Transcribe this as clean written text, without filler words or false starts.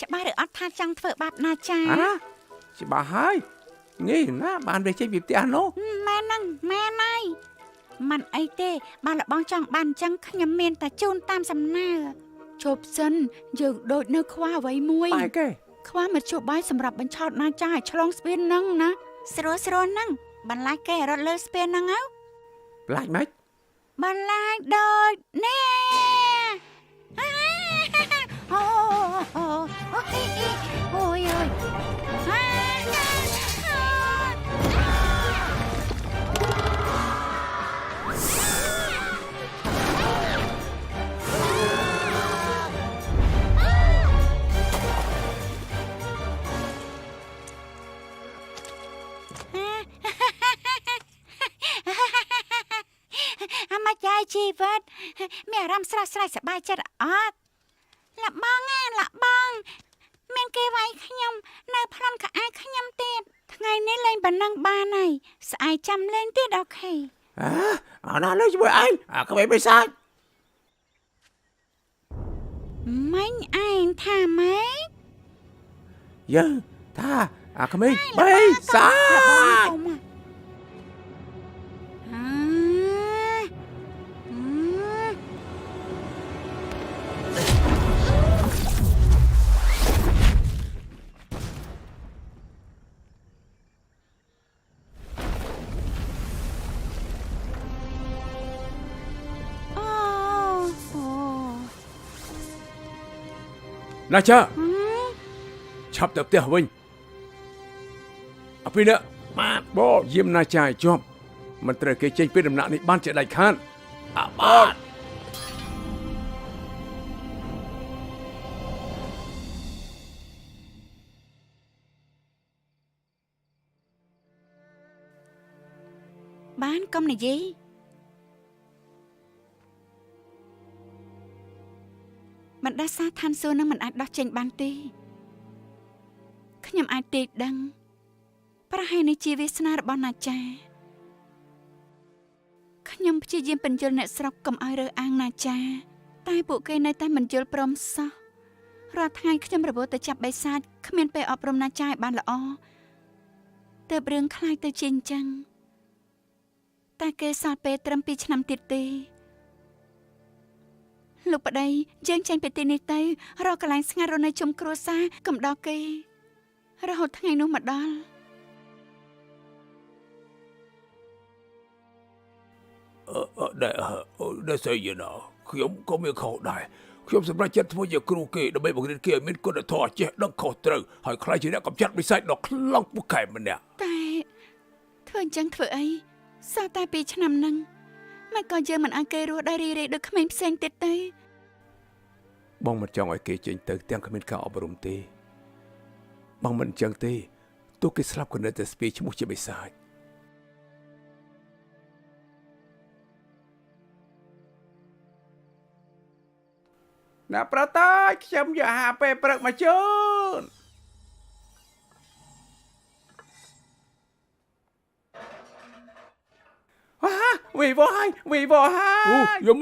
ច្បាស់ឬអត់ថាចង់ធ្វើបាបណាចាច្បាស់ហើយងាយណាបានវាចេញពីផ្ទះនោះម៉ែហ្នឹងម៉ែណៃមិនអីទេបើលបងចង់បានអញ្ចឹងខ្ញុំមានតែជូនតាមសំណើជប់សិនយើងដូចនៅខ្វះអ្វីមួយបែកទេខ្វះមធ្យោបាយសម្រាប់បញ្ឆោតណាចាឲ្យឆ្លងស្ពានហ្នឹងណាស្រួលហ្នឹងបន្លាចគេរត់លើស្ពានហ្នឹងទៅបន្លាចម៉េចបន្លាចដូចនេះអូយជីវិតមានអារម្មណ៍ស្រស់ស្រាយសប្បាយចិត្តអត់លបងមានគេវាយខ្ញុំនៅប្លន់ក្អែកខ្ញុំទៀតថ្ងៃនេះលេងប៉ុណ្ណឹងបានហើយស្អែកចាំលេងទៀតអូខេអាណាលេងជាមួយឯងក្មេងបិសាចមិញឯងថាម៉េចយើងថាក្មេងបិសាចណាចាឆាប់ទៅផ្ទះវិញអពីនេះបាទបោយាមណាចាឲ្យជាប់មិនត្រូវគេចេញពីដំណាក់នេះបានជាដាច់ខាតបាទបានកុំនិយាយបណ្ដាសាឋានសួគ៌នឹងមិនអាចដោះចេញបានទេខ្ញុំអាចទេដឹងប្រហែលនេះជាវាសនារបស់ណាចាខ្ញុំព្យាយាមបញ្យល់អ្នកស្រុកកុំឲ្យរើសអើងណាចាតែពួកគេនៅតែមិនយល់ព្រមសោះរាល់ថ្ងៃខ្ញុំរវល់ទៅចាប់បិសាចគ្មានពេលអប់រំណាចាឲ្យបានល្អទើបរឿងខ្លាយទៅជាអញ្ចឹងតែគេសល់ពេលត្រឹម2ឆ្នាំទៀតទេលោកប្តីយើងចេញពីទីនេះទៅរកកន្លែងស្ងាត់រស់នៅជុំគ្រួសារកុំដល់គេរហូតថ្ងៃនោះមកដល់ដែលស្អីយណាខ្ញុំក៏មានខុសដែរខ្ញុំសម្រេចចិត្តធ្វើជាគ្រូគេដើម្បីបង្រៀនគេឲ្យមានគុណធម៌ចេះដឹងខុសត្រូវហើយខ្លាចជាអ្នកកម្ចាត់បិសាចដ៏ខ្លាំងពូកែម្នាក់តែធ្វើអញ្ចឹងធ្វើអីសោះតែ2ឆ្នាំហ្នឹងមិនក៏យើងមិនអាចគេរស់ដែររីដូចក្មេងផ្សេងទៀតទេបងមិនចង់ឲ្យគេចេញទៅទាំងគ្មានការអប់រំទេបងមិនអញ្ចឹងទេទោះគេស្លាប់ក៏នៅតែស្ពាយឈ្មោះជាបិសាចណាប្រតាចខ្ញុំយកអាហារពេលព្រឹកមកជូនវីវ៉ាហើយខ្ញុំ